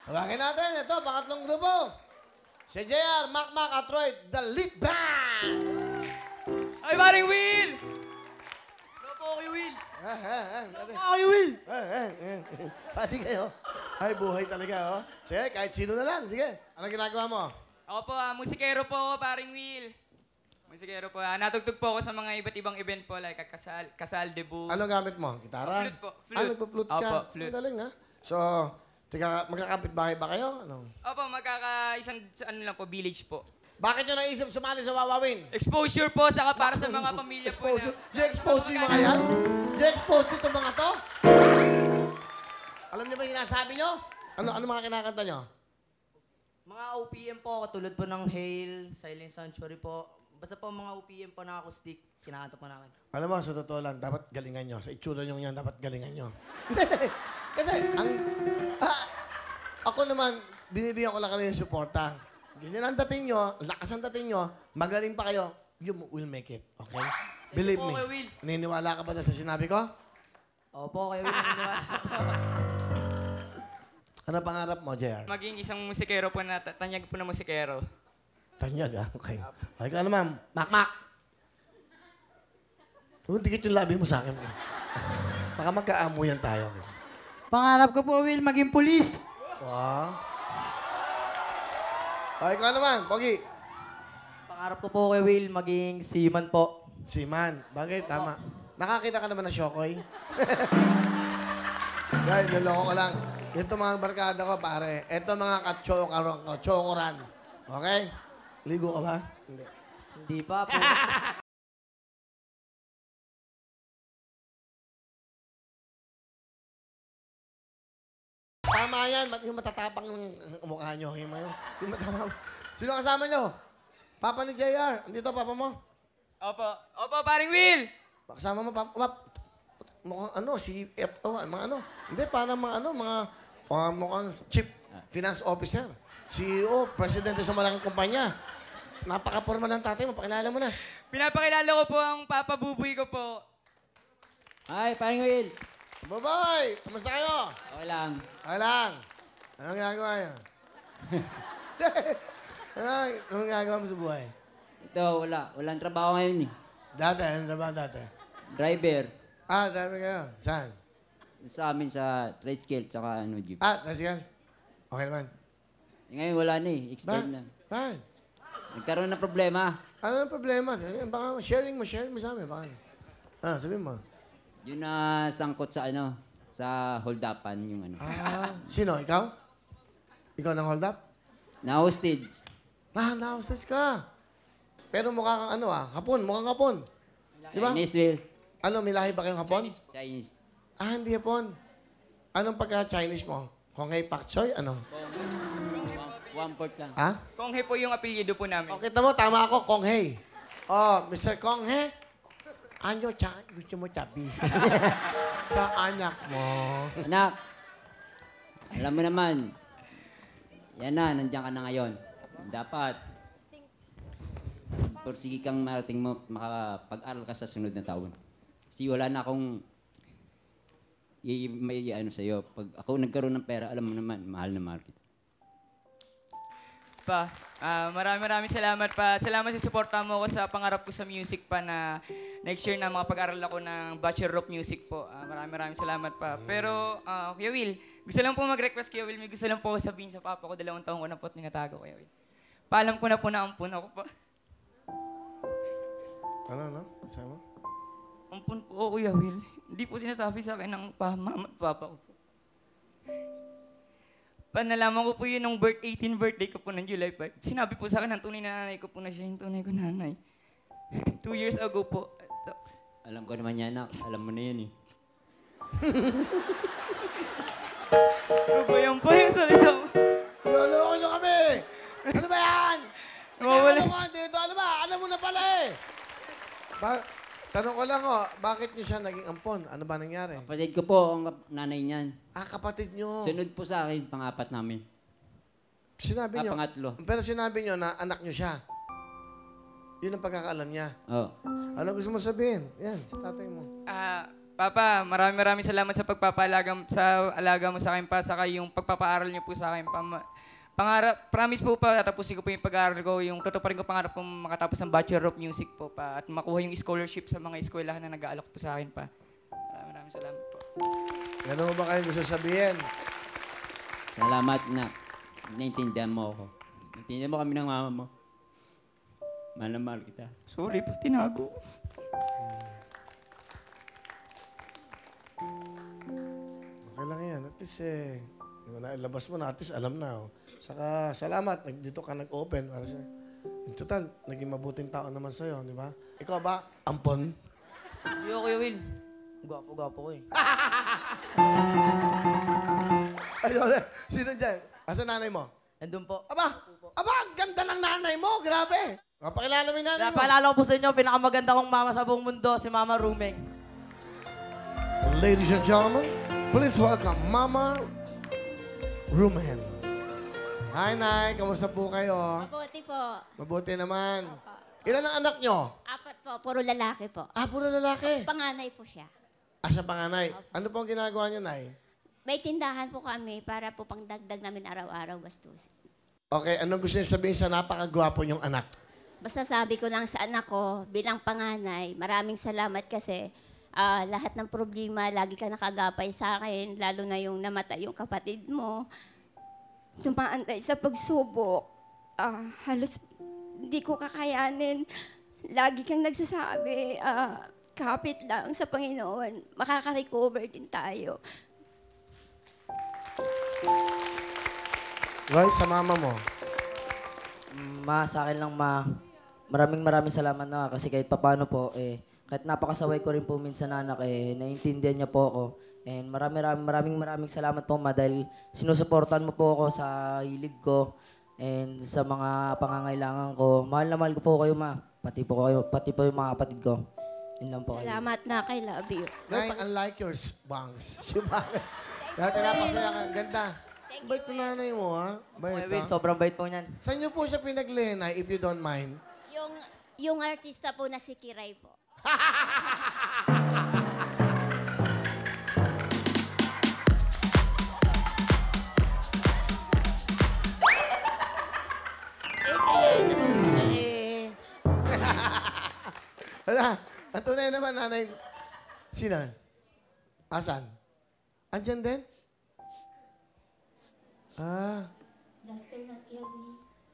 Tawagin natin. Ito, pangatlong grupo. Si JR, Mac at Roy, the lead band! Ay, paring Will! Hello po kay Will. Kay Will! Pati kayo. Ay, buhay talaga, oh. Sige, kahit sino na lang. Sige. Anong ginagawa mo? Ako po, musikero po ako, paring Will. Musikero po. Natugtog po ako sa mga iba't ibang event po, like kasal, debut. Anong gamit mo? Gitara? Flute po, flute. Ah, nagpo-flute ka? Opo, flute. Ang galing, ha? So, magkakapit-bahay ba kayo? Ano? Opo, isang ano lang po, village po. Bakit nyo naisip sumali sa Wawawin? Exposure po, saka para sa mga pamilya po na. You-expose yung mga yan? You-expose itong mga to? Alam niyo ba yung sinasabi nyo? Ano mga kinakanta nyo? Mga OPM po, katulad po ng Hail, Silent Sanctuary po. Basta po mga OPM po na acoustic, kinakanta po namin. Alam mo, sa totoo lang, dapat galingan nyo. Sa itsura nyo yan, dapat galingan nyo. Kasi, ako naman, binibigyan ko lang kami yung suporta. Ganyan ang dating nyo, lakas ang dating nyo, magaling pa kayo, you will make it. Okay? Believe me. Kuya Will. Naniniwala ka ba sa sinabi ko? Opo, kayo naniniwala. Ano pangarap mo, JR? Maging isang musikero po na tanyag po na musikero. Tanyag, ah. Okay. Okay ka naman. Mak! Huwag dikit yung labi mo sa akin. Baka magkaamuyan tayo. Pangarap ko po, Will, maging pulis. Wow. Okay ka naman, Pogi. Pangarap ko po kay Will, maging seaman po. Siman. Bagay, tama. Nakakita ka naman ng Shokoy? Guys, naloko ko lang. Ito mga barkada ko, pare. Ito mga chokoran. Okay? Ligo ka ba? Hindi. Hindi pa po. Tama yan. Yung matatapang ng mukha nyo. Yung matapang. Sino kasama nyo? Papa ni JR. Andito, papa mo? Opo, paring Will! Kasama mo, papa. Mukhang ano, si FO, mga ano. Hindi, parang mga mukhang chief finance officer. CEO, presidente sa malaking kumpanya. Napaka-formal ng tatay mo, pakilala mo na. Pinapakilala ko po ang Papa Buboy ko po. Ay, paring Will. Baboy! Kamusta kayo? Okay lang. Okay lang. Anong ginagawa niyo? Anong ginagawa mo sa buhay? Ito, wala. Walang trabaho ngayon eh. Dati, anong trabaho dati? Driver. Ah, dami kayo. Saan? Sa amin sa tricycle, tsaka ano, jeep. Ah, nasigan. Okay naman. Ngayon wala na eh. Expired na. Bakit? Nagkaroon ng problema. Ano ang problema? Baka sharing mo sa amin. Baka. Sabihin mo. Yun na sangkot sa ano, sa hold-upan yung ano. Sino? Ikaw? Ikaw nang hold up? Na-hostage. Na-hostage ka. Pero mukha kang ano hapon. Mukhang hapon. Di ba? Chinese, Will. Ano, may lahi ba kayong hapon? Chinese. Hindi hapon. Anong pagka-Chinese mo? Konghay Pak Choy? Ano? One port lang. Konghe po yung apelyido po namin. O, kita mo, tama ako, Konghay. Oh, Mr. Konghay. Ano, gusto mo tabi? Sa anak mo. Anak, alam mo naman, yan na, nandiyan ka na ngayon. Dapat, pursige kang marating mo, makapag-aral ka sa sunod na taon. Kasi wala na akong may ano sa'yo. Pag ako nagkaroon ng pera, alam mo naman, mahal na mahal kita. Pa, maraming salamat pa. Salamat sa suporta mo ko sa pangarap ko sa music pa na next year na makapag-aral ako ng Bachelor of Music po. Maraming salamat pa. Pero, Kuya Will, gusto lang po mag-request, Kuya Will. May gusto lang po sabihin sa papa ko, 2 taon ko na po tinatago, Kuya Will. Paalam ko na po na ampun ako pa. Ano? Sabi mo? Ampun po, Kuya Will. Hindi po sinasabi sa akin ng mama at papa ko po. Nalaman ko po yun nung 18th birthday ko po ng July 5. Sinabi po sa akin ng tunay na nanay ko po na siya yung tunay ko nanay. 2 years ago po. Alam ko naman yan, anak. Alam mo na yan eh. Ano ba yan po yung salita mo? Loloko nyo kami! Ano ba yan? Nawawala. Ano dito? Ano ba? Alam mo na pala eh! Tanong ko lang bakit nyo siya naging ampon? Ano ba nangyari? Kapatid ko po, ang nanay niyan. Kapatid nyo. Sunod po sa akin, pang-apat namin. Sinabi nyo. Pangatlo. Pero sinabi nyo na anak nyo siya. Yun ang pagkakaalam niya. Oo. Ano gusto mo sabihin? Yan, sa tatay mo. Papa, maraming salamat sa alaga mo sa akin pa, saka yung pagpapaaral niyo po sa akin pa. Pangarap, promise po pa, tatapusin ko po yung pag-aaral ko, yung tutuparin ko pangarap kong makatapos ng Bachelor of Music po pa, at makuha yung scholarship sa mga eskwelahan na nag-aalok po sa akin pa. Maraming salamat po. Ano mo ba kayo gusto sabihin? Salamat na naintindihan mo ako. Naintindihan mo kami ng mama mo. Mahal na mahal kita. Sorry po, tinago. Okay lang yan. At least ilabas mo na. At least alam na. Saka salamat. Dito ka nag-open. Para sa, in total, naging mabuting tao naman sa'yo, di ba? Ikaw ba, ampon? Hindi ako, Kuya Will. Gwapo-gwapo ko eh. Ayun, sino dyan? Asa nanay mo? Andun po. Aba, ang ganda ng nanay mo. Grabe. Mapakilala mo yung nanay mo. Napaalala ko po sa inyo, pinakamaganda kong mama sa buong mundo, si Mama Rumeng. Ladies and gentlemen, please welcome Mama Rumen. Hi, Nay. Kamusta po kayo? Mabuti po. Mabuti naman. Ilan ang anak nyo? 4 po, puro lalaki po. Puro lalaki. Panganay po siya. Siya panganay. Ano po ang ginagawa niyo, Nay? May tindahan po kami para po pangdagdag namin araw-araw bastos. Okay, anong gusto niyo sabihin sa napakagwapo niyong anak? Basta sabi ko lang sa anak ko, bilang panganay, maraming salamat kasi lahat ng problema, lagi ka nakagapay sa akin, lalo na yung namatay yung kapatid mo. Tumaantay sa pagsubok. Halos hindi ko kakayanin. Lagi kang nagsasabi, kapit lang sa Panginoon. Makaka-recover din tayo. Roy, sa mama mo. Ma, sa akin lang, Ma. Maraming salamat na kasi kahit papano po, kahit napakasaway ko rin po minsan na anak, naiintindihan niya po ako. And maraming salamat po, Ma, dahil sinusuportan mo po ako sa hilig ko and sa mga pangangailangan ko. Mahal na mahal ko po kayo, Ma. Pati po yung mga kapatid ko. Yun lang po kayo. Salamat na kay love you. Nay, unlike your bangs. Dati napasaya ka. Ganda. Bait na nanay mo, ha? Bait, Kuya Will, ha? sobrang bait po niyan. Saan niyo po siya pinagli, Nay, if you don't mind? Yung artista po na si Kiray po. Wala. Ang tunay naman, nanay. Sino? Asan? Andyan din?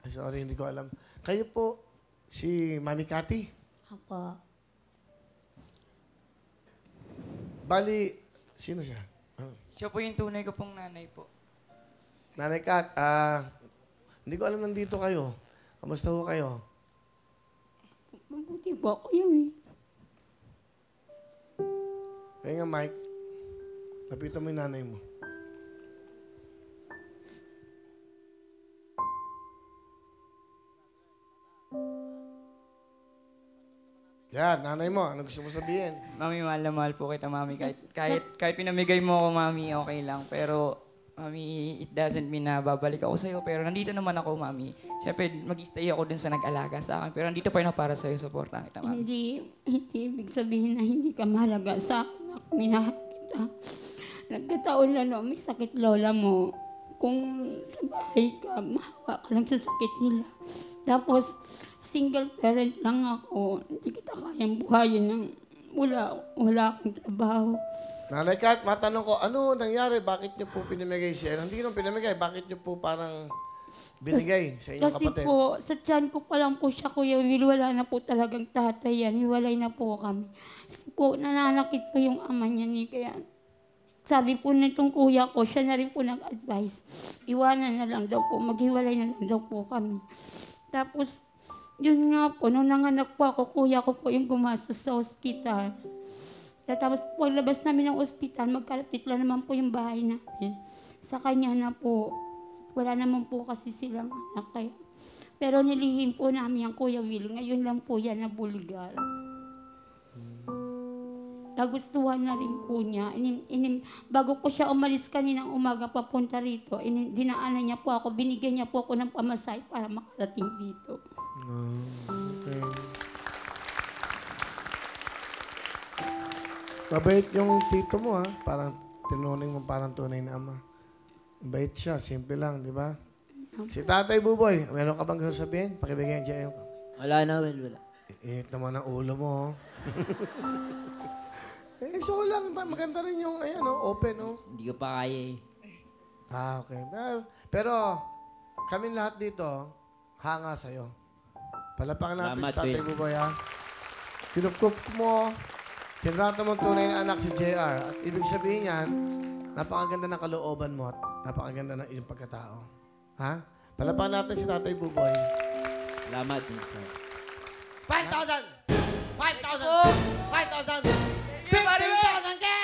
Sorry, hindi ko alam. Kayo po, si Mami Cathy? Apo. Bali, sino siya? Siya po yung tunay ko pong nanay po. Nanay Kat, hindi ko alam nandito kayo. Kamusta ho kayo? Mabuti po, Kuya Will. Kaya nga, Mike, lapitan mo yung nanay mo. Yan, nanay mo, ano gusto mo sabihin? Mami, mahal na mahal po kita, Mami. Kahit pinamigay mo ako, Mami, okay lang. Pero, Mami, it doesn't mean na babalik ako sa'yo. Pero nandito naman ako, Mami. Siyempre, mag-stay ako dun sa nag-alaga sa akin. Pero nandito pa rin ako para sa'yo. Supportan kita, Mami. Hindi ibig sabihin na hindi ka mahalaga sa akin. Minahal kita. Nagkataon lang no, may sakit lola mo. Kung sa bahay ka, mahawa ka lang sa sakit nila. Tapos, single parent lang ako. Hindi kita kayang buhayin ng wala akong trabaho. Nanay Kat, matanong ko, ano nangyari? Bakit niyo po pinamigay siya? Hindi nyo pinamigay, bakit niyo po parang binigay sa inyong Kasi kapatid? po, sa tiyan ko pa lang po siya, Kuya Will, wala na po talagang tatay yan. Hiwalay na po kami. Kasi po, nananakit po yung ama niya ni kaya sabi po nitong kuya ko, siya na rin po nag-advise. Iwanan na lang daw po, maghiwalay na lang daw po kami. Tapos, yun nga po, nung nanganak po ako, kuya ko po yung gumastos sa ospital. Tapos paglabas namin ng ospital, magkalapit lang naman po yung bahay namin. Sa kanya na po, wala naman po kasi silang anak kayo. Pero nilihim po namin ang Kuya Will, ngayon lang po yan na bulgar. Kagustuhan na rin po niya. Bago po siya umalis kaninang umaga papunta rito, dinaanan niya po ako, binigyan niya po ako ng pamasahe para makarating dito. Okay. Mabait yung tito mo, ha? Parang tinuning mo parang tunay na ama. Mabait siya, simple lang, di ba? Si Tatay Buboy, meron ka bang gusto sabihin? Pakibigyan siya yung... Wala na, Will. Wala. Init naman ang ulo mo, oh. So lang, maganda rin yung, ayan, oh, open, oh. Hindi ko pa kaya eh. Okay. Pero, kami lahat dito, hanga sa'yo. Palapakan natin Salamat, si Tatay Will. Buboy, ha? Kinukup mo, tinrata mo tunay na anak si JR. At ibig sabihin yan, napakaganda ng kalooban mo at napakaganda ng iyong pagkatao. Ha? Palapakan natin si Tatay Buboy. Salamat. 5,000! 5,000! 5,000! Everybody, 15,000 cash!